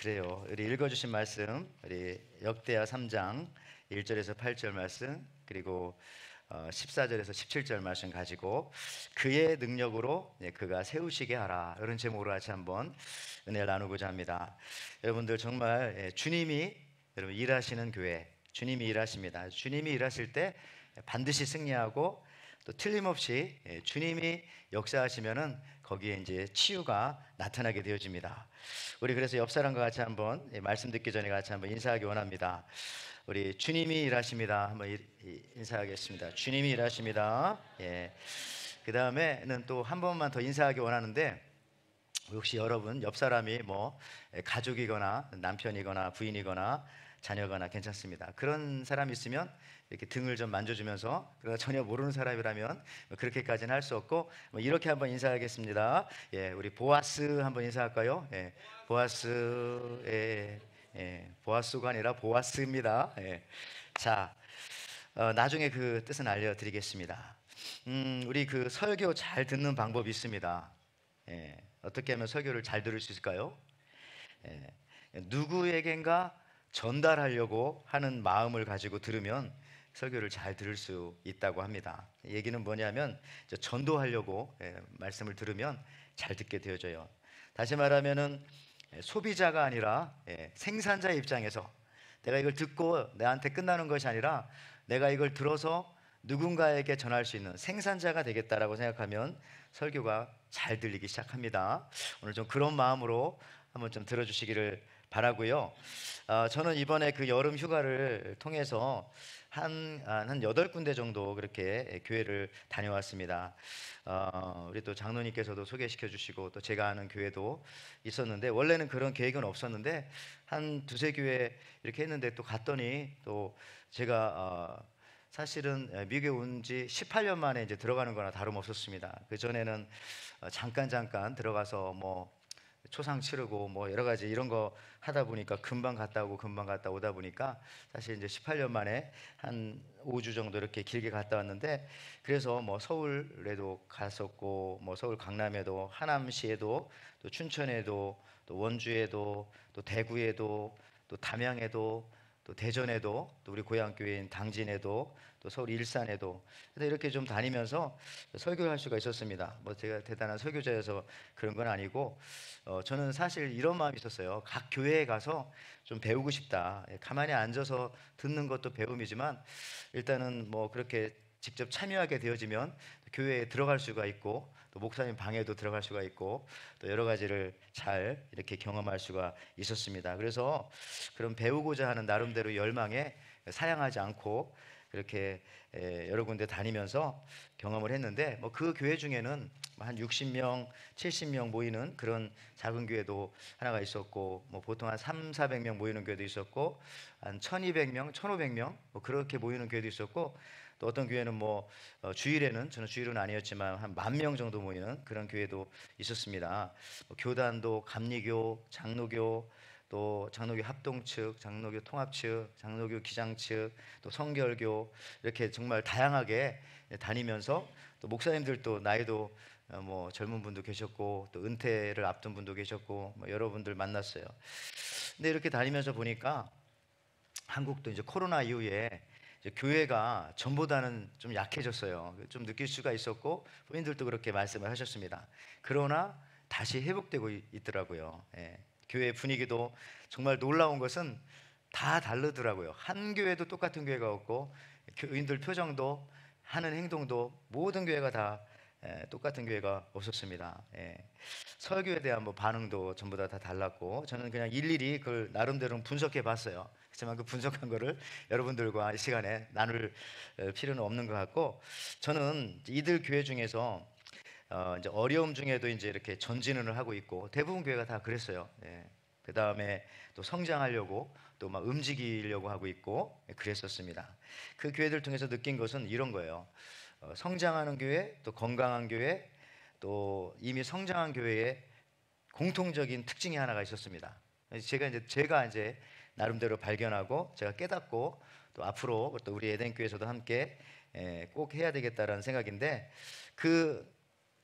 그래요. 우리 읽어주신 말씀, 우리 역대하 3장 1절에서 8절 말씀, 그리고 14절에서 17절 말씀 가지고 그의 능력으로 그가 세우시게 하라, 이런 제목으로 같이 한번 은혜를 나누고자 합니다. 여러분들 정말 주님이 여러분 일하시는 교회, 주님이 일하십니다. 주님이 일하실 때 반드시 승리하고 또 틀림없이 주님이 역사하시면은 거기에 이제 치유가 나타나게 되어집니다. 우리 그래서 옆 사람과 같이 한번 말씀 듣기 전에 같이 한번 인사하기 원합니다. 우리 주님이 일하십니다. 한번 인사하겠습니다. 주님이 일하십니다. 예. 그 다음에는 또 한 번만 더 인사하기 원하는데, 혹시 여러분 옆 사람이 뭐 가족이거나 남편이거나 부인이거나 자녀거나 괜찮습니다. 그런 사람이 있으면 이렇게 등을 좀 만져주면서, 그러나 전혀 모르는 사람이라면 그렇게까지는 할 수 없고 이렇게 한번 인사하겠습니다. 예, 우리 보아스 한번 인사할까요? 예, 보아스. 보아스가 아니라 보아스입니다. 예. 자, 나중에 그 뜻은 알려드리겠습니다. 우리 그 설교 잘 듣는 방법이 있습니다. 예, 어떻게 하면 설교를 잘 들을 수 있을까요? 예, 누구에겐가 전달하려고 하는 마음을 가지고 들으면 설교를 잘 들을 수 있다고 합니다. 얘기는 뭐냐면 전도하려고 말씀을 들으면 잘 듣게 되어져요. 다시 말하면은 소비자가 아니라 생산자의 입장에서 내가 이걸 듣고 내한테 끝나는 것이 아니라 내가 이걸 들어서 누군가에게 전할 수 있는 생산자가 되겠다라고 생각하면 설교가 잘 들리기 시작합니다. 오늘 좀 그런 마음으로 한번 좀 들어주시기를 바라고요. 저는 이번에 그 여름 휴가를 통해서 한 8군데 정도 그렇게 교회를 다녀왔습니다. 우리 또 장로님께서도 소개시켜 주시고 또 제가 아는 교회도 있었는데, 원래는 그런 계획은 없었는데 한 두세 교회 이렇게 했는데 또 갔더니 또 제가 사실은 미국에 온 지 18년 만에 이제 들어가는 거나 다름없었습니다. 그 전에는 잠깐 들어가서 뭐 초상 치르고 뭐 여러 가지 이런 거 하다 보니까 금방 갔다 오고 금방 갔다 오다 보니까 사실 이제 18년 만에 한 5주 정도 이렇게 길게 갔다 왔는데, 그래서 뭐 서울에도 갔었고 뭐 서울 강남에도 하남시에도 또 춘천에도 또 원주에도 또 대구에도 또 담양에도 또 대전에도 또 우리 고향 교회인 당진에도 또 서울 일산에도 이렇게 좀 다니면서 설교를 할 수가 있었습니다. 뭐 제가 대단한 설교자여서 그런 건 아니고 저는 사실 이런 마음이 있었어요. 각 교회에 가서 좀 배우고 싶다. 가만히 앉아서 듣는 것도 배움이지만 일단은 뭐 그렇게 직접 참여하게 되어지면 교회에 들어갈 수가 있고 또 목사님 방에도 들어갈 수가 있고 또 여러 가지를 잘 이렇게 경험할 수가 있었습니다. 그래서 그런 배우고자 하는 나름대로 열망에 사양하지 않고 그렇게 여러 군데 다니면서 경험을 했는데, 뭐 그 교회 중에는 한 60명, 70명 모이는 그런 작은 교회도 하나가 있었고, 뭐 보통 한 3, 400명 모이는 교회도 있었고, 한 1200명, 1500명 뭐 그렇게 모이는 교회도 있었고, 또 어떤 교회는 뭐 주일에는, 저는 주일은 아니었지만 한 10,000명 정도 모이는 그런 교회도 있었습니다. 뭐 교단도 감리교, 장로교, 또 장로교 합동 측, 장로교 통합 측, 장로교 기장 측, 또 성결교, 이렇게 정말 다양하게 다니면서 또 목사님들도 나이도 뭐 젊은 분도 계셨고 또 은퇴를 앞둔 분도 계셨고 뭐 여러분들 만났어요. 근데 이렇게 다니면서 보니까 한국도 이제 코로나 이후에 이제 교회가 전보다는 좀 약해졌어요. 좀 느낄 수가 있었고 부인들도 그렇게 말씀을 하셨습니다. 그러나 다시 회복되고 있더라고요. 예. 교회 분위기도 정말 놀라운 것은 다 다르더라고요. 한 교회도 똑같은 교회가 없고 교인들 표정도 하는 행동도 모든 교회가 다 똑같은 교회가 없었습니다. 예. 설교에 대한 뭐 반응도 전부 다 달랐고, 저는 그냥 일일이 그걸 나름대로 분석해 봤어요. 하지만 그 분석한 거를 여러분들과 이 시간에 나눌 필요는 없는 것 같고, 저는 이들 교회 중에서 이제 어려움 중에도 이제 이렇게 전진을 하고 있고 대부분 교회가 다 그랬어요. 예. 그 다음에 또 성장하려고 또 막 움직이려고 하고 있고 그랬었습니다. 그 교회들 통해서 느낀 것은 이런 거예요. 성장하는 교회, 또 건강한 교회, 또 이미 성장한 교회의 공통적인 특징이 하나가 있었습니다. 제가 이제 나름대로 발견하고 제가 깨닫고 또 앞으로 또 우리 에덴 교회에서도 함께 꼭 해야 되겠다라는 생각인데, 그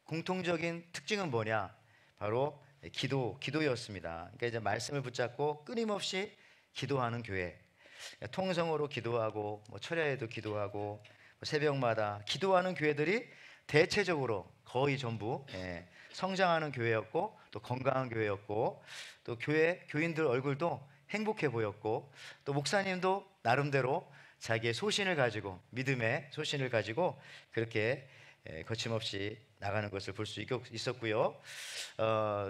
공통적인 특징은 뭐냐? 바로 기도였습니다. 그러니까 이제 말씀을 붙잡고 끊임없이 기도하는 교회, 통성으로 기도하고 뭐 철야에도 기도하고 뭐 새벽마다 기도하는 교회들이 대체적으로 거의 전부 성장하는 교회였고 또 건강한 교회였고 또 교인들 얼굴도 행복해 보였고 또 목사님도 나름대로 자기의 소신을 가지고 믿음의 소신을 가지고 그렇게 거침없이 나가는 것을 볼 수 있었고요.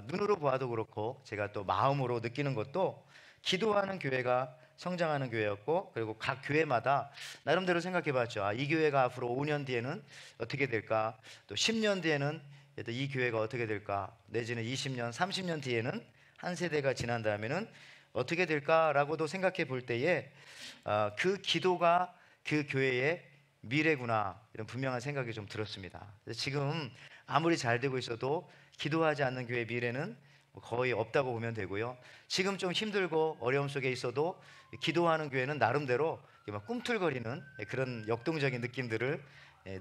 눈으로 보아도 그렇고 제가 또 마음으로 느끼는 것도 기도하는 교회가 성장하는 교회였고 그리고 각 교회마다 나름대로 생각해 봤죠. 이 교회가 앞으로 5년 뒤에는 어떻게 될까? 또 10년 뒤에는 이 교회가 어떻게 될까? 내지는 20년, 30년 뒤에는 한 세대가 지난 다음에는 어떻게 될까라고도 생각해 볼 때에 그 기도가 그 교회의 미래구나 이런 분명한 생각이 좀 들었습니다. 지금 아무리 잘 되고 있어도 기도하지 않는 교회의 미래는 거의 없다고 보면 되고요. 지금 좀 힘들고 어려움 속에 있어도 기도하는 교회는 나름대로 막 꿈틀거리는 그런 역동적인 느낌들을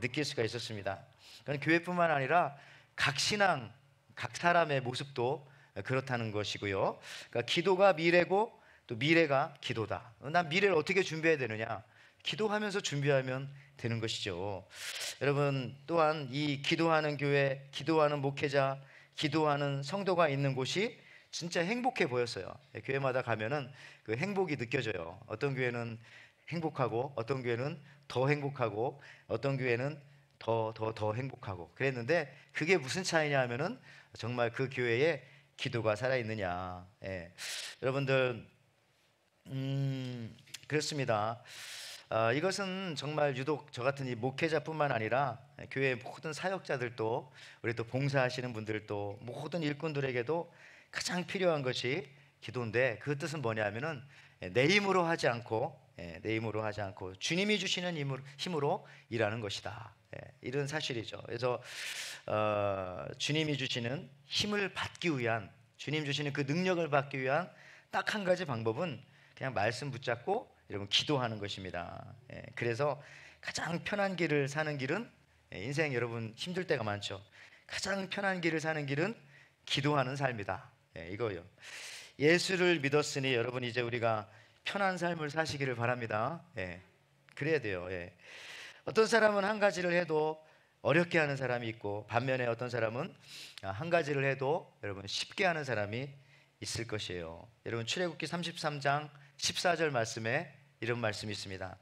느낄 수가 있었습니다. 그건 교회뿐만 아니라 각 신앙, 각 사람의 모습도 그렇다는 것이고요. 그러니까 기도가 미래고 또 미래가 기도다. 난 미래를 어떻게 준비해야 되느냐? 기도하면서 준비하면 되는 것이죠. 여러분 또한 이 기도하는 교회, 기도하는 목회자, 기도하는 성도가 있는 곳이 진짜 행복해 보였어요. 교회마다 가면은 그 행복이 느껴져요. 어떤 교회는 행복하고 어떤 교회는 더 행복하고 어떤 교회는 더 행복하고 그랬는데 그게 무슨 차이냐 하면은 정말 그 교회에 기도가 살아있느냐. 여러분들 그렇습니다. 이것은 정말 유독 저 같은 이 목회자뿐만 아니라 교회 모든 사역자들도 우리 또 봉사하시는 분들도 모든 일꾼들에게도 가장 필요한 것이 기도인데 그 뜻은 뭐냐면은 내 힘으로 하지 않고 주님이 주시는 힘으로 일하는 것이다. 이런 사실이죠. 그래서 주님이 주시는 힘을 받기 위한 주님 주시는 그 능력을 받기 위한 딱 한 가지 방법은 그냥 말씀 붙잡고 여러분 기도하는 것입니다. 그래서 가장 편한 길을 사는 길은 인생 여러분 힘들 때가 많죠. 가장 편한 길을 사는 길은 기도하는 삶이다. 이거요. 예수를 믿었으니 여러분 이제 우리가 편한 삶을 사시기를 바랍니다. 그래야 돼요. 어떤 사람은 한 가지를 해도 어렵게 하는 사람이 있고 반면에 어떤 사람은 한 가지를 해도 여러분 쉽게 하는 사람이 있을 것이에요. 여러분 출애굽기 33장 14절 말씀에 이런 말씀이 있습니다.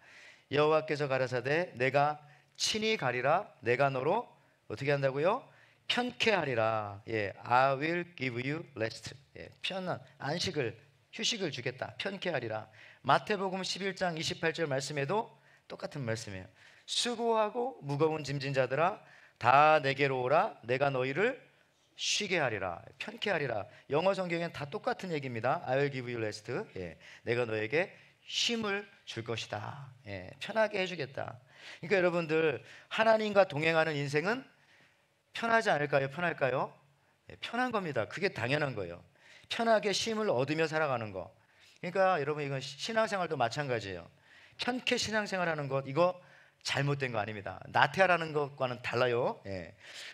여호와께서 가라사대 내가 친히 가리라 내가 너로 어떻게 한다고요? 편케 하리라. I will give you rest. 편한 안식을 휴식을 주겠다. 편케 하리라. 마태복음 11장 28절 말씀에도 똑같은 말씀이에요. 수고하고 무거운 짐진 자들아 다 내게로 오라 내가 너희를 쉬게 하리라. 편케 하리라. 영어 성경엔 다 똑같은 얘기입니다. I will give you rest. 내가 너에게 쉼을 줄 것이다. 편하게 해주겠다. 그러니까 여러분들 하나님과 동행하는 인생은 편하지 않을까요? 편할까요? 편한 겁니다. 그게 당연한 거예요. 편하게 쉼을 얻으며 살아가는 거. 그러니까 여러분 이건 신앙생활도 마찬가지예요. 편케 신앙생활하는 것 이거 잘못된 거 아닙니다. 나태하라는 것과는 달라요.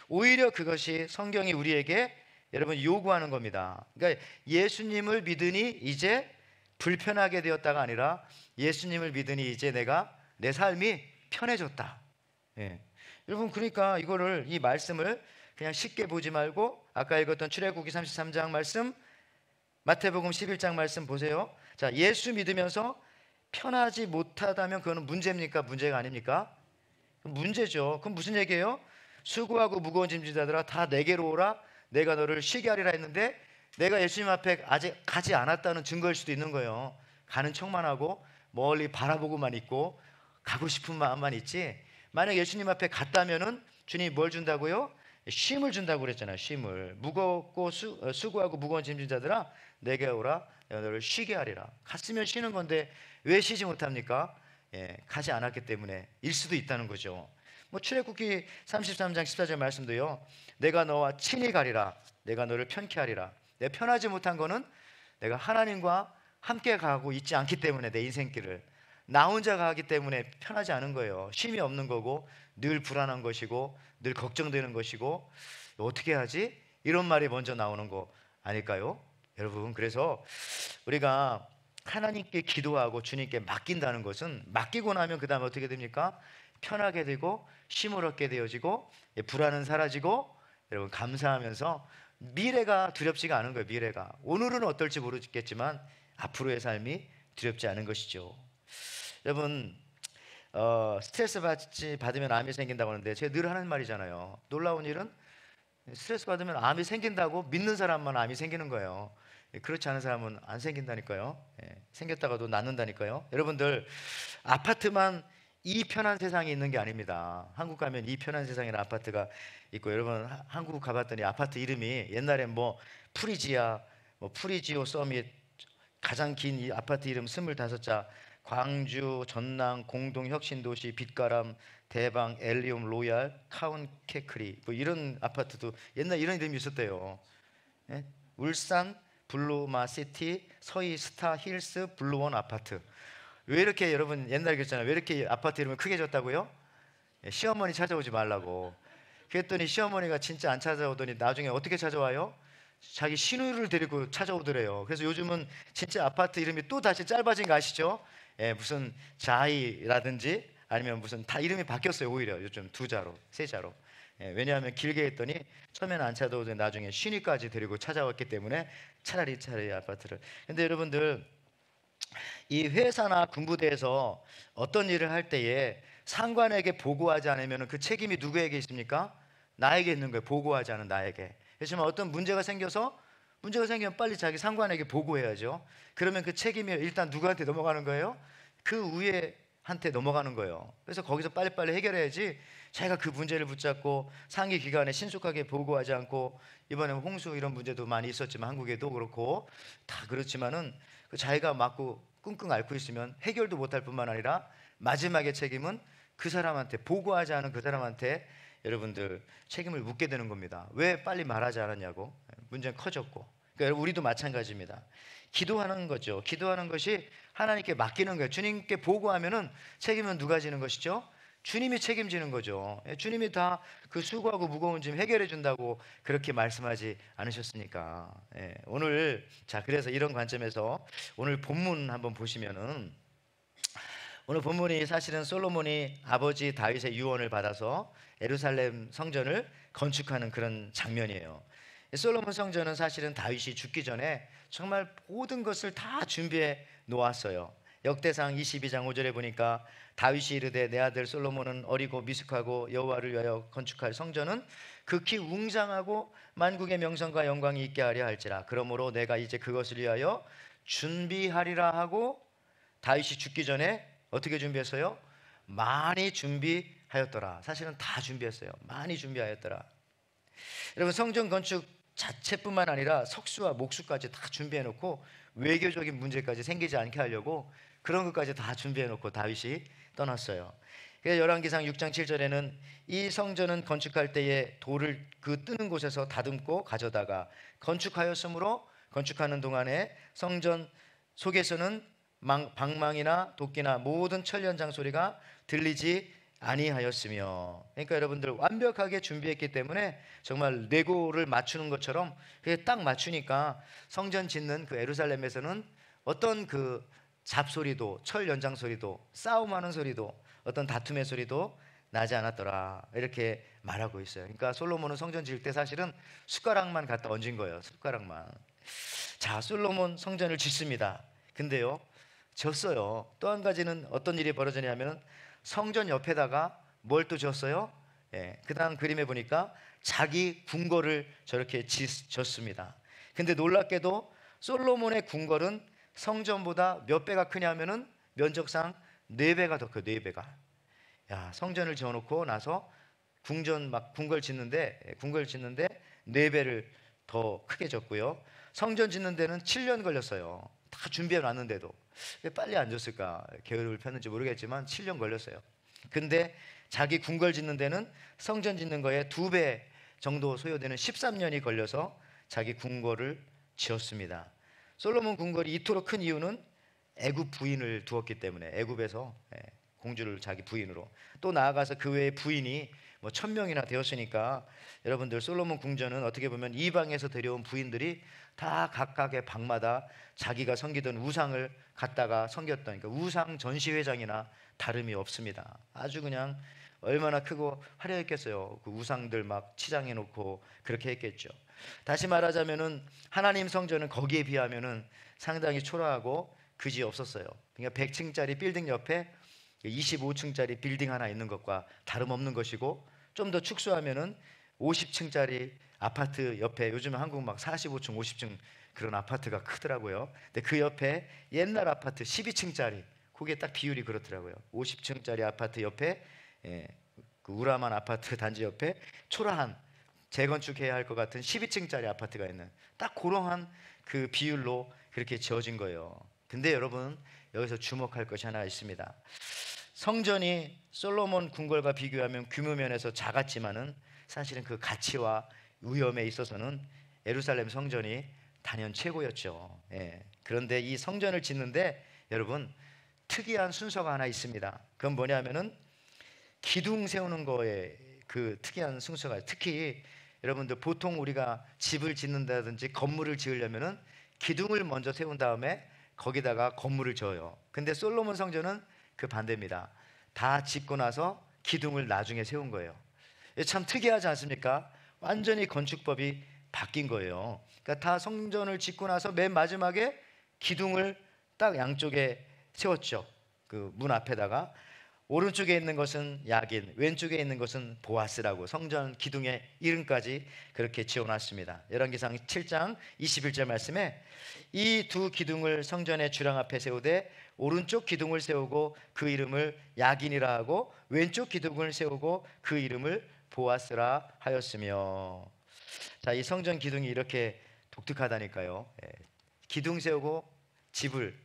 오히려 그것이 성경이 우리에게 여러분 요구하는 겁니다. 그러니까 예수님을 믿으니 이제 불편하게 되었다가 아니라 예수님을 믿으니 이제 내 삶이 편해졌다. 여러분 그러니까 이거를 이 말씀을 그냥 쉽게 보지 말고 아까 읽었던 출애굽기 33장 말씀 마태복음 11장 말씀 보세요. 자, 예수 믿으면서 편하지 못하다면 그거는 문제입니까? 문제가 아닙니까? 문제죠. 그럼 무슨 얘기예요? 수고하고 무거운 짐진 자들아 다 내게로 오라 내가 너를 쉬게 하리라 했는데 내가 예수님 앞에 아직 가지 않았다는 증거일 수도 있는 거예요. 가는 척만 하고 멀리 바라보고만 있고 가고 싶은 마음만 있지 만약 예수님 앞에 갔다면은 주님이 뭘 준다고요? 쉼을 준다고 그랬잖아요. 쉼을. 무겁고 수고하고 무거운 짐진 자들아 내게 오라 내가 너를 쉬게 하리라. 갔으면 쉬는 건데 왜 쉬지 못합니까? 가지 않았기 때문에 일 수도 있다는 거죠. 뭐 출애굽기 33장 14절 말씀도요. 내가 너와 친히 가리라 내가 너를 편케 하리라. 내 편하지 못한 거는 내가 하나님과 함께 가고 있지 않기 때문에 내 인생길을 나 혼자 가기 때문에 편하지 않은 거예요. 쉼이 없는 거고 늘 불안한 것이고 늘 걱정되는 것이고 어떻게 하지? 이런 말이 먼저 나오는 거 아닐까요? 여러분, 그래서 우리가 하나님께 기도하고 주님께 맡긴다는 것은 맡기고 나면 그 다음에 어떻게 됩니까? 편하게 되고 쉼을 얻게 되어지고 불안은 사라지고 여러분 감사하면서 미래가 두렵지가 않은 거예요. 미래가 오늘은 어떨지 모르겠지만 앞으로의 삶이 두렵지 않은 것이죠. 여러분 스트레스 받으면 암이 생긴다고 하는데 제가 늘 하는 말이잖아요. 놀라운 일은 스트레스 받으면 암이 생긴다고 믿는 사람만 암이 생기는 거예요. 그렇지 않은 사람은 안 생긴다니까요. 생겼다가도 낫는다니까요. 여러분들 아파트만 이 편한 세상이 있는 게 아닙니다. 한국 가면 이 편한 세상이라는 아파트가 있고 여러분 한국 가봤더니 아파트 이름이 옛날에 뭐 프리지아, 뭐 프리지오 서밋 가장 긴 이 아파트 이름 25자 광주, 전남, 공동 혁신도시, 빛가람, 대방, 엘리움, 로얄, 카운, 캐크리 뭐 이런 아파트도 옛날 이런 이름이 있었대요. 예? 울산 블루마시티, 서희 스타 힐스 블루원 아파트. 왜 이렇게 여러분 옛날 그랬잖아요. 왜 이렇게 아파트 이름을 크게 줬다고요? 예, 시어머니 찾아오지 말라고. 그랬더니 시어머니가 진짜 안 찾아오더니 나중에 어떻게 찾아와요? 자기 시누이를 데리고 찾아오더래요. 그래서 요즘은 진짜 아파트 이름이 또 다시 짧아진 거 아시죠? 예, 무슨 자이라든지 아니면 무슨 다 이름이 바뀌었어요. 오히려 요즘 2자로 3자로. 예, 왜냐하면 길게 했더니 처음에는 안 찾아오더니 나중에 시누이까지 데리고 찾아왔기 때문에 차라리 아파트를. 근데 여러분들 이 회사나 군부대에서 어떤 일을 할 때에 상관에게 보고하지 않으면 그 책임이 누구에게 있습니까? 나에게 있는 거예요. 보고하지 않은 나에게. 그렇지만 어떤 문제가 생기면 빨리 자기 상관에게 보고해야죠. 그러면 그 책임이 일단 누구한테 넘어가는 거예요? 그 위에한테 넘어가는 거예요. 그래서 거기서 빨리빨리 해결해야지 자기가 그 문제를 붙잡고 상위 기관에 신속하게 보고하지 않고 이번에 홍수 이런 문제도 많이 있었지만 한국에도 그렇고 다 그렇지만은 그 자기가 맞고 끙끙 앓고 있으면 해결도 못할 뿐만 아니라 마지막에 책임은 그 사람한테 보고하지 않은 그 사람한테 여러분들 책임을 묻게 되는 겁니다. 왜 빨리 말하지 않았냐고. 문제는 커졌고. 그러니까 우리도 마찬가지입니다. 기도하는 거죠. 기도하는 것이 하나님께 맡기는 거예요. 주님께 보고하면은 책임은 누가 지는 것이죠? 주님이 책임지는 거죠. 주님이 다 그 수고하고 무거운 짐 해결해 준다고 그렇게 말씀하지 않으셨습니까? 오늘 자 그래서 이런 관점에서 오늘 본문 한번 보시면은 오늘 본문이 사실은 솔로몬이 아버지 다윗의 유언을 받아서 예루살렘 성전을 건축하는 그런 장면이에요. 솔로몬 성전은 사실은 다윗이 죽기 전에 정말 모든 것을 다 준비해 놓았어요. 역대상 22장 5절에 보니까 다윗이 이르되 내 아들 솔로몬은 어리고 미숙하고 여호와를 위하여 건축할 성전은 극히 웅장하고 만국의 명성과 영광이 있게 하려 할지라 그러므로 내가 이제 그것을 위하여 준비하리라 하고 다윗이 죽기 전에 어떻게 준비했어요? 많이 준비하였더라. 사실은 다 준비했어요. 많이 준비하였더라. 여러분 성전 건축 자체뿐만 아니라 석수와 목수까지 다 준비해 놓고 외교적인 문제까지 생기지 않게 하려고 그런 것까지 다 준비해 놓고 다윗이 떠났어요. 그래서 열왕기상 6장 7절에는 이 성전은 건축할 때에 돌을 그 뜨는 곳에서 다듬고 가져다가 건축하였으므로 건축하는 동안에 성전 속에서는 방망이나 도끼나 모든 철연장 소리가 들리지 아니하였으며. 그러니까 여러분들 완벽하게 준비했기 때문에 정말 레고를 맞추는 것처럼 그게 딱 맞추니까 성전 짓는 그 예루살렘에서는 어떤 그 잡소리도 철 연장 소리도 싸움하는 소리도 어떤 다툼의 소리도 나지 않았더라 이렇게 말하고 있어요. 그러니까 솔로몬은 성전 지을 때 사실은 숟가락만 갖다 얹은 거예요. 숟가락만. 자 솔로몬 성전을 짓습니다. 근데요 졌어요. 또 한 가지는 어떤 일이 벌어지냐면 성전 옆에다가 뭘 또 졌어요? 그 다음 그림에 보니까 자기 궁궐을 저렇게 짓습니다. 근데 놀랍게도 솔로몬의 궁궐은 성전보다 몇 배가 크냐면은 면적상 4배가 더 커요. 4배가. 야, 성전을 지어놓고 나서 궁궐 짓는데 4배를 더 크게 졌고요. 성전 짓는 데는 7년 걸렸어요. 다 준비해 놨는데도 왜 빨리 안 졌을까? 게으름을 폈는지 모르겠지만 7년 걸렸어요. 근데 자기 궁궐 짓는 데는 성전 짓는 거에 2배 정도 소요되는 13년이 걸려서 자기 궁궐을 지었습니다. 솔로몬 궁궐이 이토록 큰 이유는 애굽 부인을 두었기 때문에 애굽에서 공주를 자기 부인으로 또 나아가서 그 외에 부인이 뭐 1000명이나 되었으니까 여러분들 솔로몬 궁전은 어떻게 보면 이방에서 데려온 부인들이 다 각각의 방마다 자기가 섬기던 우상을 갖다가 섬겼던, 그러니까 우상 전시회장이나 다름이 없습니다. 아주 그냥 얼마나 크고 화려했겠어요. 그 우상들 막 치장해 놓고 그렇게 했겠죠. 다시 말하자면은 하나님 성전은 거기에 비하면은 상당히 초라하고 그지 없었어요. 그러니까 100층짜리 빌딩 옆에 25층짜리 빌딩 하나 있는 것과 다름없는 것이고, 좀 더 축소하면은 50층짜리 아파트 옆에, 요즘 한국 막 45층, 50층 그런 아파트가 크더라고요. 근데 그 옆에 옛날 아파트 12층짜리, 그게 딱 비율이 그렇더라고요. 50층짜리 아파트 옆에, 그 우람한 아파트 단지 옆에 초라한, 재건축해야 할 것 같은 12층짜리 아파트가 있는, 딱 그러한 그 비율로 그렇게 지어진 거예요. 근데 여러분, 여기서 주목할 것이 하나 있습니다. 성전이 솔로몬 궁궐과 비교하면 규모 면에서 작았지만은 사실은 그 가치와 위엄에 있어서는 예루살렘 성전이 단연 최고였죠. 그런데 이 성전을 짓는데 여러분, 특이한 순서가 하나 있습니다. 그건 뭐냐면은 기둥 세우는 거에 그 특이한 순서가, 특히 여러분들 보통 우리가 집을 짓는다든지 건물을 지으려면은 기둥을 먼저 세운 다음에 거기다가 건물을 지어요. 근데 솔로몬 성전은 그 반대입니다. 다 짓고 나서 기둥을 나중에 세운 거예요. 참 특이하지 않습니까? 완전히 건축법이 바뀐 거예요. 그러니까 다 성전을 짓고 나서 맨 마지막에 기둥을 딱 양쪽에 세웠죠. 그 문 앞에다가. 오른쪽에 있는 것은 야긴, 왼쪽에 있는 것은 보아스라고 성전 기둥의 이름까지 그렇게 지어놨습니다. 열왕기상 7장 21절 말씀에 이 두 기둥을 성전의 주랑 앞에 세우되 오른쪽 기둥을 세우고 그 이름을 야긴이라 하고 왼쪽 기둥을 세우고 그 이름을 보아스라 하였으며. 자, 이 성전 기둥이 이렇게 독특하다니까요. 기둥 세우고 집을,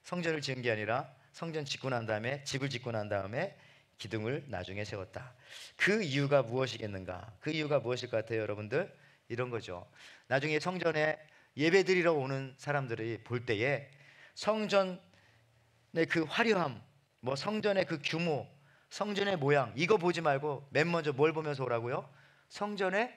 성전을 지은 게 아니라 성전 짓고 난 다음에, 집을 짓고 난 다음에 기둥을 나중에 세웠다. 그 이유가 무엇이겠는가? 그 이유가 무엇일 것 같아요, 여러분들? 이런 거죠. 나중에 성전에 예배드리러 오는 사람들이 볼 때에 성전의 그 화려함, 뭐 성전의 그 규모, 성전의 모양, 이거 보지 말고 맨 먼저 뭘 보면서 오라고요? 성전의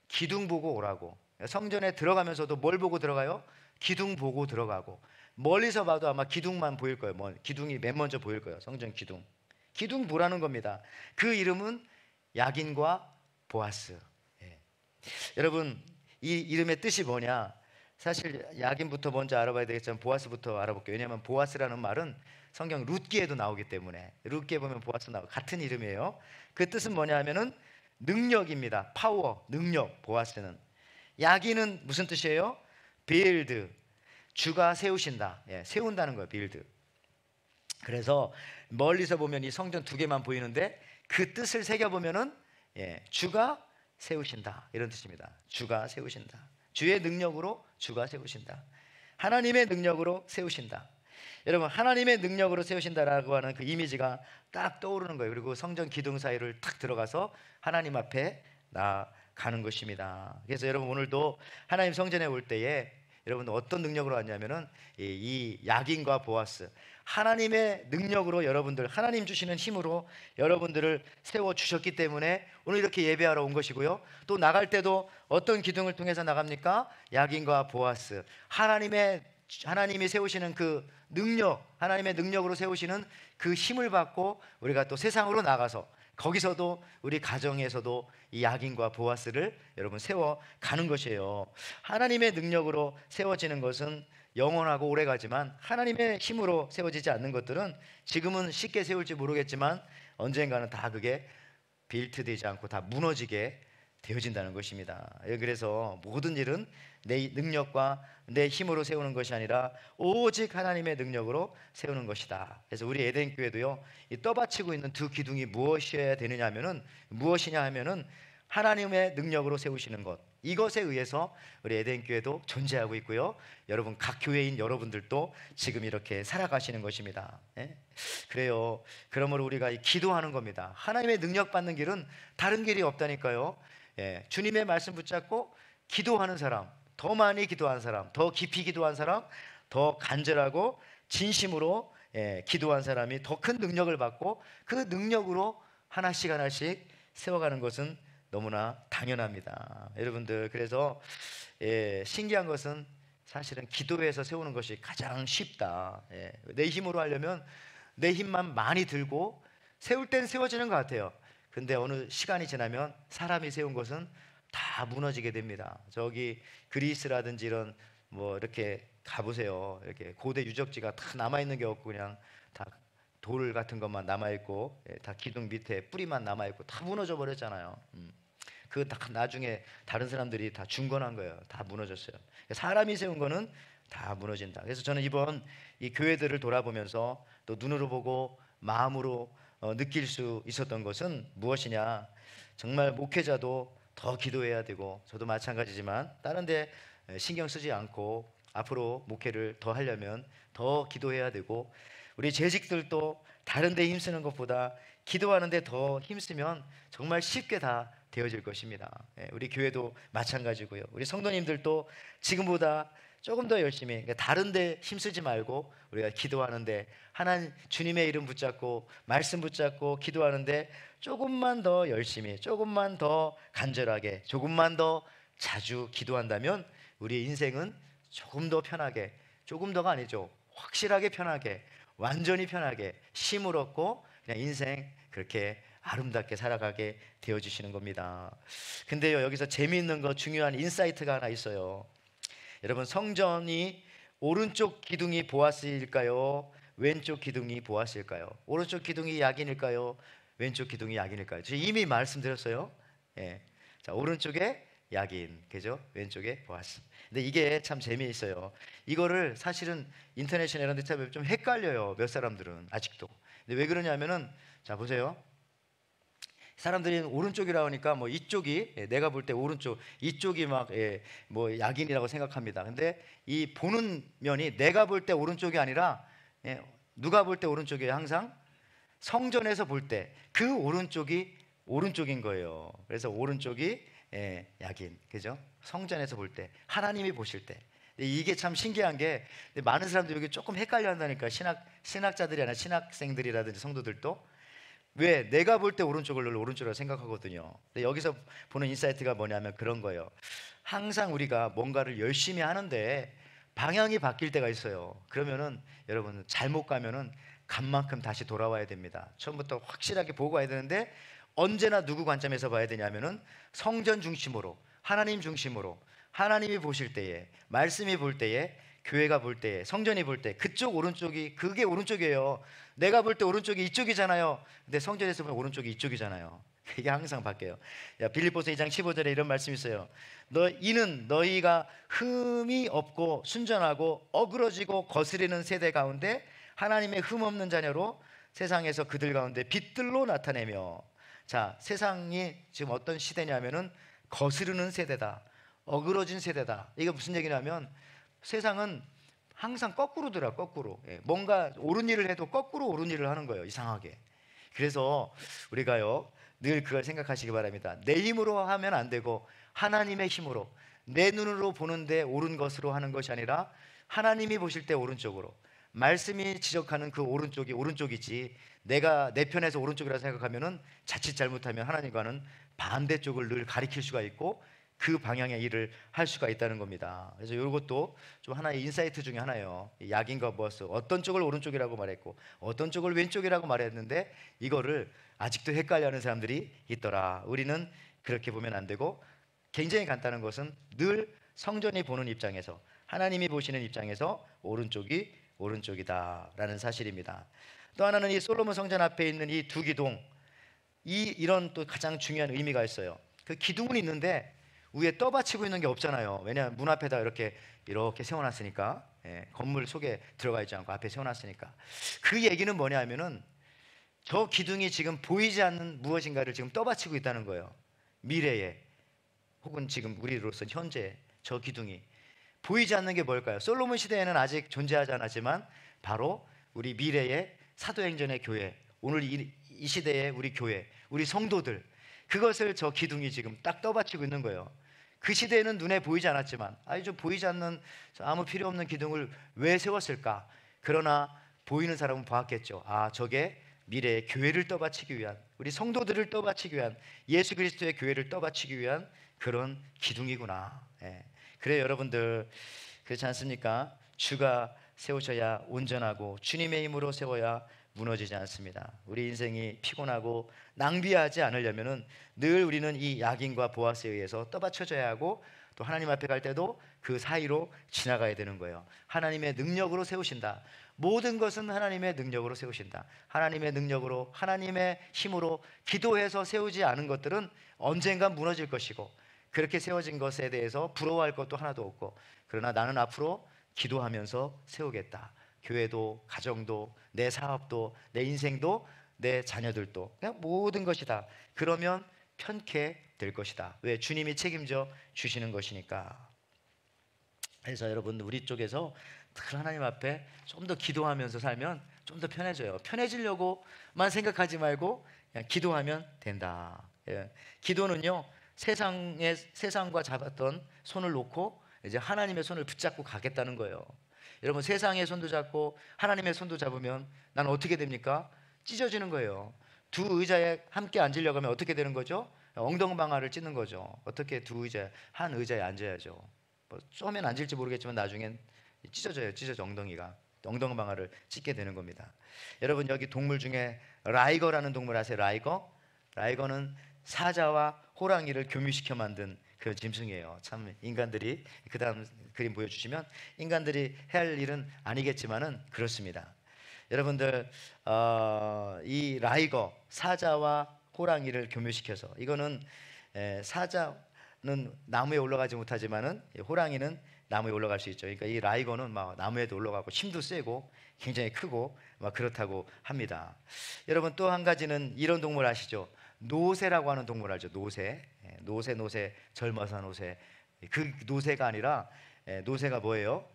기둥 보고 오라고. 성전에 들어가면서도 뭘 보고 들어가요? 기둥 보고 들어가고. 멀리서 봐도 아마 기둥만 보일 거예요. 뭐 기둥이 맨 먼저 보일 거예요. 성전 기둥. 기둥 보라는 겁니다. 그 이름은 야긴과 보아스. 여러분, 이 이름의 뜻이 뭐냐? 사실 야긴부터 먼저 알아봐야 되겠지만 보아스부터 알아볼게요. 왜냐하면 보아스라는 말은 성경 룻기에도 나오기 때문에, 룻기에 보면 보아스 나오고 같은 이름이에요. 그 뜻은 뭐냐 하면은 능력입니다. 파워, 능력. 보아스는. 야긴은 무슨 뜻이에요? 빌드, 주가 세우신다. 세운다는 거예요. 빌드. 그래서 멀리서 보면 이 성전 두 개만 보이는데 그 뜻을 새겨보면은 주가 세우신다, 이런 뜻입니다. 주가 세우신다. 주의 능력으로 주가 세우신다. 하나님의 능력으로 세우신다. 여러분, 하나님의 능력으로 세우신다라고 하는 그 이미지가 딱 떠오르는 거예요. 그리고 성전 기둥 사이를 탁 들어가서 하나님 앞에 나가는 것입니다. 그래서 여러분, 오늘도 하나님 성전에 올 때에 여러분 어떤 능력으로 왔냐면은 이 야긴과 보아스, 하나님의 능력으로, 여러분들 하나님 주시는 힘으로 여러분들을 세워 주셨기 때문에 오늘 이렇게 예배하러 온 것이고요. 또 나갈 때도 어떤 기둥을 통해서 나갑니까? 야긴과 보아스, 하나님이 세우시는 그 능력, 하나님의 능력으로 세우시는 그 힘을 받고 우리가 또 세상으로 나가서 거기서도 우리 가정에서도 이 야긴과 보아스를 여러분 세워 가는 것이에요. 하나님의 능력으로 세워지는 것은 영원하고 오래가지만 하나님의 힘으로 세워지지 않는 것들은 지금은 쉽게 세울지 모르겠지만 언젠가는 다 그게 빌트되지 않고 다 무너지게 되어진다는 것입니다. 그래서 모든 일은 내 능력과 내 힘으로 세우는 것이 아니라 오직 하나님의 능력으로 세우는 것이다. 그래서 우리 에덴 교회도요, 이 떠받치고 있는 두 기둥이 무엇이어야 되느냐 하면은, 무엇이냐 하면은 하나님의 능력으로 세우시는 것, 이것에 의해서 우리 에덴 교회도 존재하고 있고요. 여러분, 각 교회인 여러분들도 지금 이렇게 살아가시는 것입니다. 그래요. 그러므로 우리가 기도하는 겁니다. 하나님의 능력 받는 길은 다른 길이 없다니까요. 주님의 말씀 붙잡고 기도하는 사람, 더 많이 기도한 사람, 더 깊이 기도한 사람, 더 간절하고 진심으로 기도한 사람이 더 큰 능력을 받고 그 능력으로 하나씩 하나씩 세워가는 것은 너무나 당연합니다. 여러분들, 그래서 신기한 것은 사실은 기도해서 세우는 것이 가장 쉽다. 내 힘으로 하려면 내 힘만 많이 들고 세울 땐 세워지는 것 같아요. 근데 어느 시간이 지나면 사람이 세운 것은 다 무너지게 됩니다. 저기 그리스라든지 이런 뭐 이렇게 가보세요. 이렇게 고대 유적지가 다 남아 있는 게 없고 그냥 다 돌 같은 것만 남아 있고, 다 기둥 밑에 뿌리만 남아 있고 다 무너져 버렸잖아요. 그 다 나중에 다른 사람들이 다 중건한 거예요. 다 무너졌어요. 사람이 세운 거는 다 무너진다. 그래서 저는 이번 이 교회들을 돌아보면서 또 눈으로 보고 마음으로 느낄 수 있었던 것은 무엇이냐? 정말 목회자도 더 기도해야 되고, 저도 마찬가지지만 다른 데 신경 쓰지 않고 앞으로 목회를 더 하려면 더 기도해야 되고, 우리 재직들도 다른 데 힘쓰는 것보다 기도하는 데 더 힘쓰면 정말 쉽게 다 되어질 것입니다. 우리 교회도 마찬가지고요. 우리 성도님들도 지금보다 조금 더 열심히, 그러니까 다른 데 힘쓰지 말고 우리가 기도하는데, 하나님 주님의 이름 붙잡고 말씀 붙잡고 기도하는데 조금만 더 열심히, 조금만 더 간절하게, 조금만 더 자주 기도한다면 우리의 인생은 조금 더 편하게, 조금 더가 아니죠, 확실하게 편하게, 완전히 편하게 쉼을 얻고 그냥 인생 그렇게 아름답게 살아가게 되어주시는 겁니다. 근데요, 여기서 재미있는 거, 중요한 인사이트가 하나 있어요. 여러분, 성전이 오른쪽 기둥이 보아스일까요? 왼쪽 기둥이 보아스일까요? 오른쪽 기둥이 야긴일까요? 왼쪽 기둥이 야긴일까요? 제가 이미 말씀드렸어요. 자, 오른쪽에 야긴, 그죠? 왼쪽에 보아스. 근데 이게 참 재미있어요. 이거를 사실은 인터넷이나 이런 데 찾아보면 좀 헷갈려요. 몇 사람들은 아직도. 근데 왜 그러냐면은, 자 보세요. 사람들이 오른쪽이라고 하니까 뭐 이쪽이, 내가 볼 때 오른쪽 이쪽이 막 뭐 약인이라고 생각합니다. 근데 이 보는 면이 내가 볼 때 오른쪽이 아니라, 누가 볼 때 오른쪽이에요? 항상 성전에서 볼 때 그 오른쪽이 오른쪽인 거예요. 그래서 오른쪽이 약인, 그죠? 성전에서 볼 때, 하나님이 보실 때. 이게 참 신기한 게, 많은 사람들이 여기 조금 헷갈려 한다니까. 신학자들이 아니라 신학생들이라든지 성도들도. 왜? 내가 볼 때 오른쪽을 늘 오른쪽이라고 생각하거든요. 근데 여기서 보는 인사이트가 뭐냐면 그런 거예요. 항상 우리가 뭔가를 열심히 하는데 방향이 바뀔 때가 있어요. 그러면은 여러분, 잘못 가면은 간 만큼 다시 돌아와야 됩니다. 처음부터 확실하게 보고 가야 되는데, 언제나 누구 관점에서 봐야 되냐면은 성전 중심으로, 하나님 중심으로, 하나님이 보실 때에, 말씀이 볼 때에, 교회가 볼 때에, 성전이 볼 때 그쪽 오른쪽이, 그게 오른쪽이에요. 내가 볼 때 오른쪽이 이쪽이잖아요. 근데 성전에서 보면 오른쪽이 이쪽이잖아요. 이게 항상 바뀌어요. 빌립보서 2장 15절에 이런 말씀이 있어요. 이는 너희가 흠이 없고 순전하고 어그러지고 거스리는 세대 가운데 하나님의 흠 없는 자녀로 세상에서 그들 가운데 빛들로 나타내며. 자, 세상이 지금 어떤 시대냐면은 거스르는 세대다, 어그러진 세대다. 이게 무슨 얘기냐면, 세상은 항상 거꾸로 돌아, 거꾸로. 뭔가 옳은 일을 해도 거꾸로 옳은 일을 하는 거예요, 이상하게. 그래서 우리가요, 늘 그걸 생각하시기 바랍니다. 내 힘으로 하면 안 되고 하나님의 힘으로, 내 눈으로 보는데 옳은 것으로 하는 것이 아니라 하나님이 보실 때 오른쪽으로, 말씀이 지적하는 그 오른쪽이 오른쪽이지, 내가 내 편에서 오른쪽이라 생각하면은 자칫 잘못하면 하나님과는 반대쪽을 늘 가리킬 수가 있고 그 방향의 일을 할 수가 있다는 겁니다. 그래서 이것도 좀 하나의 인사이트 중에 하나예요. 약인과 보아스, 어떤 쪽을 오른쪽이라고 말했고 어떤 쪽을 왼쪽이라고 말했는데, 이거를 아직도 헷갈려하는 사람들이 있더라. 우리는 그렇게 보면 안 되고, 굉장히 간단한 것은 늘 성전이 보는 입장에서, 하나님이 보시는 입장에서 오른쪽이 오른쪽이다라는 사실입니다. 또 하나는 이 솔로몬 성전 앞에 있는 이 두 기둥, 이런 또 가장 중요한 의미가 있어요. 그 기둥은 있는데 위에 떠받치고 있는 게 없잖아요. 왜냐하면 문 앞에다 이렇게 세워놨으니까, 건물 속에 들어가 있지 않고 앞에 세워놨으니까. 그 얘기는 뭐냐 하면은, 저 기둥이 지금 보이지 않는 무엇인가를 지금 떠받치고 있다는 거예요. 미래에, 혹은 지금 우리로서 현재 저 기둥이 보이지 않는 게 뭘까요? 솔로몬 시대에는 아직 존재하지 않았지만 바로 우리 미래의 사도행전의 교회, 오늘 이 시대의 우리 교회, 우리 성도들, 그것을 저 기둥이 지금 딱 떠받치고 있는 거예요. 그 시대에는 눈에 보이지 않았지만, 좀 보이지 않는 아무 필요 없는 기둥을 왜 세웠을까? 그러나 보이는 사람은 보았겠죠. 저게 미래의 교회를 떠받치기 위한, 우리 성도들을 떠받치기 위한, 예수 그리스도의 교회를 떠받치기 위한 그런 기둥이구나. 그래요, 여러분들. 그렇지 않습니까? 주가 세우셔야 온전하고 주님의 힘으로 세워야 무너지지 않습니다. 우리 인생이 피곤하고 낭비하지 않으려면은 늘 우리는 이 약인과 보아스에 의해서 떠받쳐져야 하고, 또 하나님 앞에 갈 때도 그 사이로 지나가야 되는 거예요. 하나님의 능력으로 세우신다. 모든 것은 하나님의 능력으로 세우신다. 하나님의 능력으로, 하나님의 힘으로 기도해서 세우지 않은 것들은 언젠가 무너질 것이고, 그렇게 세워진 것에 대해서 부러워할 것도 하나도 없고, 그러나 나는 앞으로 기도하면서 세우겠다. 교회도, 가정도, 내 사업도, 내 인생도, 내 자녀들도, 그냥 모든 것이다. 그러면 편케 될 것이다. 왜? 주님이 책임져 주시는 것이니까. 그래서 여러분, 우리 쪽에서 늘 하나님 앞에 좀 더 기도하면서 살면 좀 더 편해져요. 편해지려고만 생각하지 말고 그냥 기도하면 된다. 예. 기도는요, 세상과 잡았던 손을 놓고 이제 하나님의 손을 붙잡고 가겠다는 거예요. 여러분, 세상의 손도 잡고 하나님의 손도 잡으면 난 어떻게 됩니까? 찢어지는 거예요. 두 의자에 함께 앉으려고 하면 어떻게 되는 거죠? 엉덩방아를 찢는 거죠. 어떻게 두 의자, 한 의자에 앉아야죠. 뭐 처음엔 앉을지 모르겠지만 나중엔 찢어져 엉덩이가. 엉덩방아를 찢게 되는 겁니다. 여러분, 여기 동물 중에 라이거라는 동물 아세요? 라이거는 사자와 호랑이를 교미시켜 만든 그 짐승이에요. 참, 인간들이, 그 다음 그림 보여주시면, 인간들이 해야 할 일은 아니겠지만은 그렇습니다. 여러분들, 이 라이거, 사자와 호랑이를 교묘시켜서, 이거는 사자는 나무에 올라가지 못하지만은 호랑이는 나무에 올라갈 수 있죠. 그러니까 이 라이거는 막 나무에도 올라가고 힘도 세고 굉장히 크고 막 그렇다고 합니다. 여러분, 또 한 가지는 이런 동물 아시죠? 노새라고 하는 동물 알죠? 노새 젊어서 노새. 그 노새가 아니라, 노새가 뭐예요?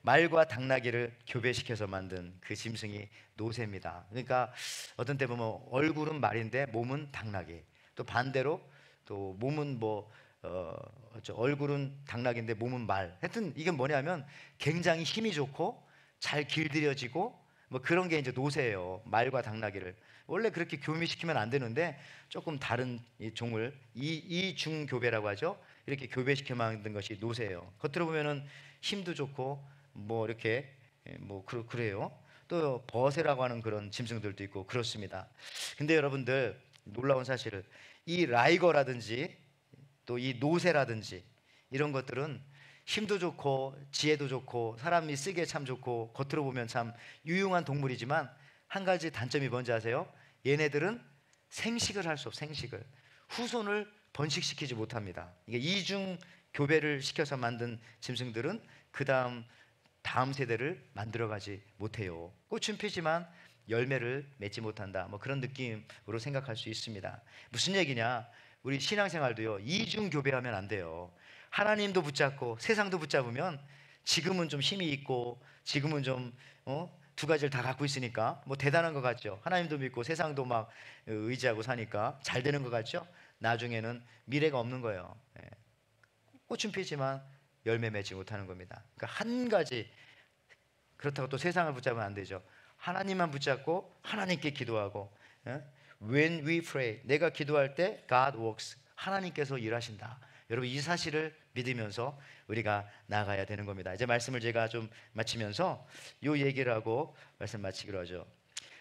말과 당나귀를 교배시켜서 만든 그 짐승이 노새입니다. 그러니까 어떤 때 보면 얼굴은 말인데 몸은 당나귀, 또 반대로 또 몸은 얼굴은 당나귀인데 몸은 말. 하여튼 이게 뭐냐면 굉장히 힘이 좋고 잘 길들여지고 뭐 그런 게 이제 노새예요. 말과 당나귀를 원래 그렇게 교미시키면 안 되는데 조금 다른 이 종을 이중교배라고 하죠. 이렇게 교배시켜 만든 것이 노새예요. 겉으로 보면은 힘도 좋고 뭐 이렇게 그래요. 또 버새라고 하는 그런 짐승들도 있고 그렇습니다. 근데 여러분들, 놀라운 사실은 이 라이거라든지 또 이 노새라든지 이런 것들은 힘도 좋고 지혜도 좋고 사람이 쓰기에 참 좋고 겉으로 보면 참 유용한 동물이지만 한 가지 단점이 뭔지 아세요? 얘네들은 생식을 할 수 없어. 생식을, 후손을 번식시키지 못합니다. 이게 이중 교배를 시켜서 만든 짐승들은 그 다음 세대를 만들어가지 못해요. 꽃은 피지만 열매를 맺지 못한다. 뭐 그런 느낌으로 생각할 수 있습니다. 무슨 얘기냐? 우리 신앙생활도요, 이중 교배하면 안 돼요. 하나님도 붙잡고 세상도 붙잡으면 지금은 좀 힘이 있고 지금은 좀 두 가지를 다 갖고 있으니까 뭐 대단한 것 같죠. 하나님도 믿고 세상도 막 의지하고 사니까 잘 되는 것 같죠. 나중에는 미래가 없는 거예요. 꽃은 피지만 열매 맺지 못하는 겁니다. 그러니까 한 가지, 그렇다고 또 세상을 붙잡으면 안 되죠. 하나님만 붙잡고 하나님께 기도하고, When we pray, 내가 기도할 때 God works, 하나님께서 일하신다. 여러분, 이 사실을 믿으면서 우리가 나가야 되는 겁니다. 이제 말씀을 제가 좀 마치면서 요 얘기를 하고 말씀 마치기로 하죠.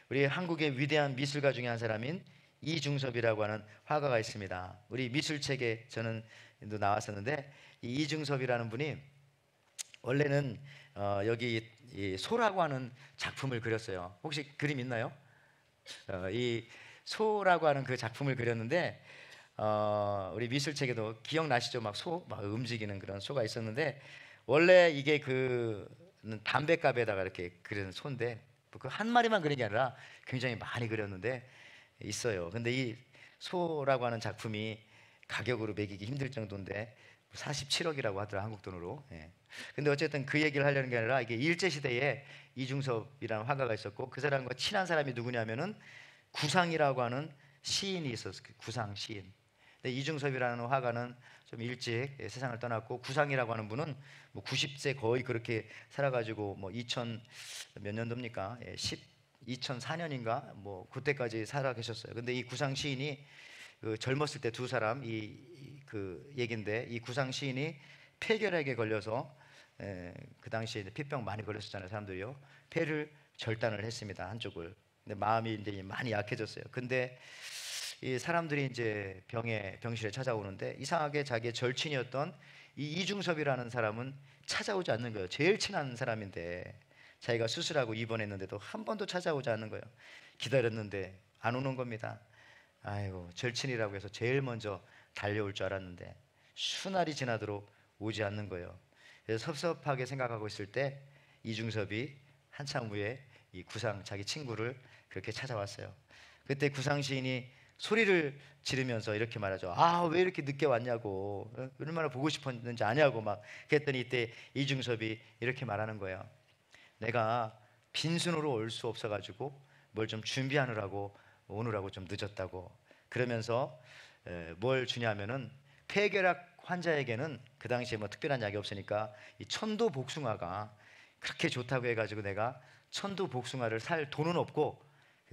우리 한국의 위대한 미술가 중에 한 사람인 이중섭이라고 하는 화가가 있습니다. 우리 미술책에 저는 나왔었는데, 이 이중섭이라는 분이 원래는 여기 이 소라고 하는 작품을 그렸어요. 혹시 그림 있나요? 이 소라고 하는 그 작품을 그렸는데, 우리 미술책에도 기억나시죠? 막 움직이는 그런 소가 있었는데, 원래 이게 그 담뱃갑에다가 이렇게 그리는 소인데, 그 한 마리만 그린 게 아니라 굉장히 많이 그렸는데 있어요. 근데 이 소라고 하는 작품이 가격으로 매기기 힘들 정도인데 47억이라고 하더라, 한국 돈으로. 근데 어쨌든 그 얘기를 하려는 게 아니라, 이게 일제 시대에 이중섭이라는 화가가 있었고, 그 사람과 친한 사람이 누구냐면은 구상이라고 하는 시인이 있었어요. 구상 시인. 근데 이중섭이라는 화가는 좀 일찍 세상을 떠났고, 구상이라고 하는 분은 뭐 90세 거의 그렇게 살아가지고 뭐 2000 몇 년도입니까? 2004년인가 뭐 그때까지 살아 계셨어요. 근데 이 구상 시인이 그 젊었을 때 두 사람 그 얘긴데, 이 구상 시인이 폐결핵에 걸려서 그 당시에 피병 많이 걸렸었잖아요. 사람들이요. 폐를 절단을 했습니다. 한쪽을. 근데 마음이 이제 많이 약해졌어요. 근데 이 사람들이 이제 병실에 찾아오는데 이상하게 자기의 절친이었던 이 이중섭이라는 사람은 찾아오지 않는 거예요. 제일 친한 사람인데 자기가 수술하고 입원했는데도 한 번도 찾아오지 않는 거예요. 기다렸는데 안 오는 겁니다. 아이고, 절친이라고 해서 제일 먼저 달려올 줄 알았는데 수날이 지나도록 오지 않는 거예요. 그래서 섭섭하게 생각하고 있을 때 이중섭이 한참 후에 이 구상 자기 친구를 그렇게 찾아왔어요. 그때 구상 시인이 소리를 지르면서 이렇게 말하죠. 아, 왜 이렇게 늦게 왔냐고, 얼마나 보고 싶었는지 아냐고 막 그랬더니 이때 이중섭이 이렇게 말하는 거예요. 내가 빈손으로 올 수 없어가지고 뭘 좀 준비하느라고 오느라고 좀 늦었다고. 그러면서 뭘 주냐면은 폐결핵 환자에게는 그 당시에 뭐 특별한 약이 없으니까 이 천도 복숭아가 그렇게 좋다고 해가지고 내가 천도 복숭아를 살 돈은 없고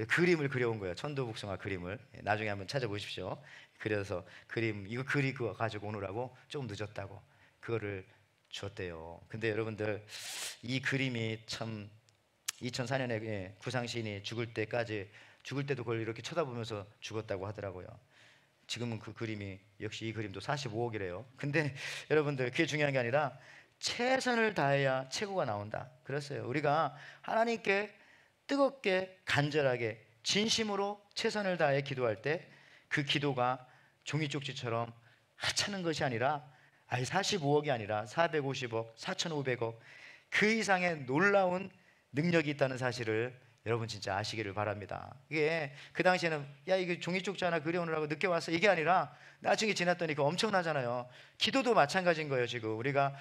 그림을 그려온 거예요. 천도 복숭아 그림을 나중에 한번 찾아보십시오. 그래서 그림 이거 그리고 가지고 오느라고 조금 늦었다고 그거를 줬대요. 근데 여러분들 이 그림이 참 2004년에 구상시인이 죽을 때도 그걸 이렇게 쳐다보면서 죽었다고 하더라고요. 지금은 그 그림이 역시 이 그림도 45억이래요. 근데 여러분들 그게 중요한 게 아니라 최선을 다해야 최고가 나온다 그랬어요. 우리가 하나님께 뜨겁게 간절하게 진심으로 최선을 다해 기도할 때 그 기도가 종이 쪽지처럼 하찮은 것이 아니라 45억이 아니라 450억, 4,500억 그 이상의 놀라운 능력이 있다는 사실을 여러분 진짜 아시기를 바랍니다. 이게 그 당시에는 야 이게 종이 쪽지 하나 그려오느라고 늦게 왔어 이게 아니라 나중에 지났더니 그 엄청나잖아요. 기도도 마찬가지인 거예요. 지금 우리가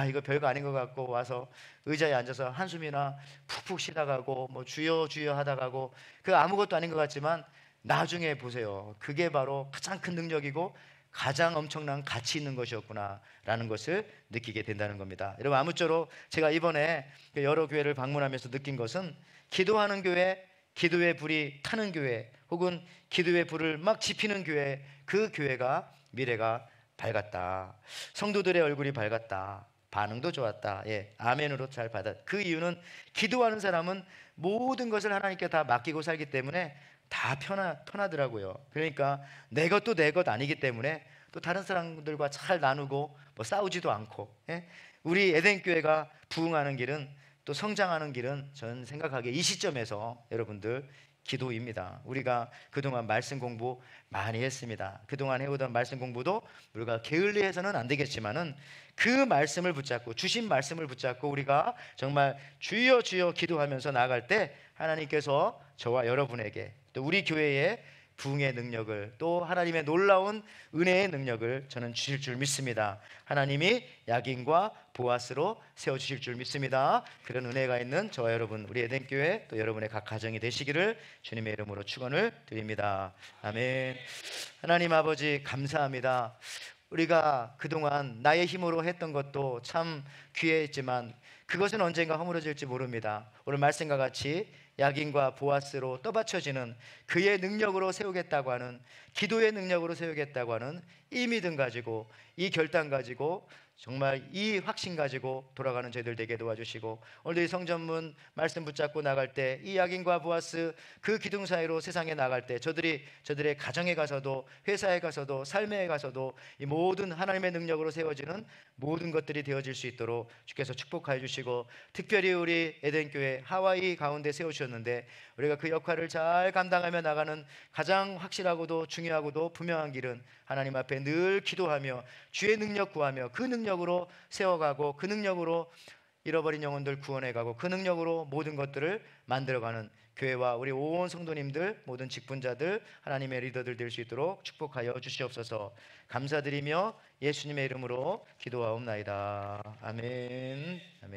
이거 별거 아닌 것 같고 와서 의자에 앉아서 한숨이나 푹푹 쉬다가고 뭐 주여 주여 하다가고 그 아무것도 아닌 것 같지만 나중에 보세요. 그게 바로 가장 큰 능력이고 가장 엄청난 가치 있는 것이었구나라는 것을 느끼게 된다는 겁니다. 여러분 아무쪼록 제가 이번에 여러 교회를 방문하면서 느낀 것은 기도하는 교회, 기도의 불이 타는 교회 혹은 기도의 불을 막 지피는 교회, 그 교회가 미래가 밝았다. 성도들의 얼굴이 밝았다. 반응도 좋았다. 아멘으로 잘 받았. 그 이유는 기도하는 사람은 모든 것을 하나님께 다 맡기고 살기 때문에 다 편하더라고요. 그러니까 내 것도 내 것 아니기 때문에 또 다른 사람들과 잘 나누고 뭐 싸우지도 않고 우리 에덴 교회가 부흥하는 길은 또 성장하는 길은 저는 생각하기에 이 시점에서 여러분들 기도입니다. 우리가 그동안 말씀 공부 많이 했습니다. 그동안 해오던 말씀 공부도 우리가 게을리해서는 안 되겠지만은 그 말씀을 붙잡고 주신 말씀을 붙잡고 우리가 정말 주여 주여 기도하면서 나아갈 때 하나님께서 저와 여러분에게 또 우리 교회에 부흥의 능력을 또 하나님의 놀라운 은혜의 능력을 저는 주실 줄 믿습니다. 하나님이 야긴과 보아스로 세워주실 줄 믿습니다. 그런 은혜가 있는 저와 여러분 우리 에덴교회 또 여러분의 각 가정이 되시기를 주님의 이름으로 축원을 드립니다. 아멘. 하나님 아버지 감사합니다. 우리가 그동안 나의 힘으로 했던 것도 참 귀했지만 그것은 언젠가 허물어질지 모릅니다. 오늘 말씀과 같이 야긴과 보아스로 떠받쳐지는 그의 능력으로 세우겠다고 하는 기도의 능력으로 세우겠다고 하는 이 믿음 가지고 이 결단 가지고 정말 이 확신 가지고 돌아가는 저희들 되게 도와주시고 오늘도 이 성전문 말씀 붙잡고 나갈 때 이 야긴과 보아스 그 기둥 사이로 세상에 나갈 때 저들의 가정에 가서도 회사에 가서도 삶에 가서도 이 모든 하나님의 능력으로 세워지는 모든 것들이 되어질 수 있도록 주께서 축복하여 주시고 특별히 우리 에덴교회 하와이 가운데 세우셨는데 우리가 그 역할을 잘 감당하며 나가는 가장 확실하고도 중요하고도 분명한 길은 하나님 앞에 늘 기도하며 주의 능력 구하며 그 능력으로 세워가고 그 능력으로 잃어버린 영혼들 구원해가고 그 능력으로 모든 것들을 만들어가는 교회와 우리 온 성도님들 모든 직분자들 하나님의 리더들 될 수 있도록 축복하여 주시옵소서. 감사드리며 예수님의 이름으로 기도하옵나이다. 아멘. 아멘.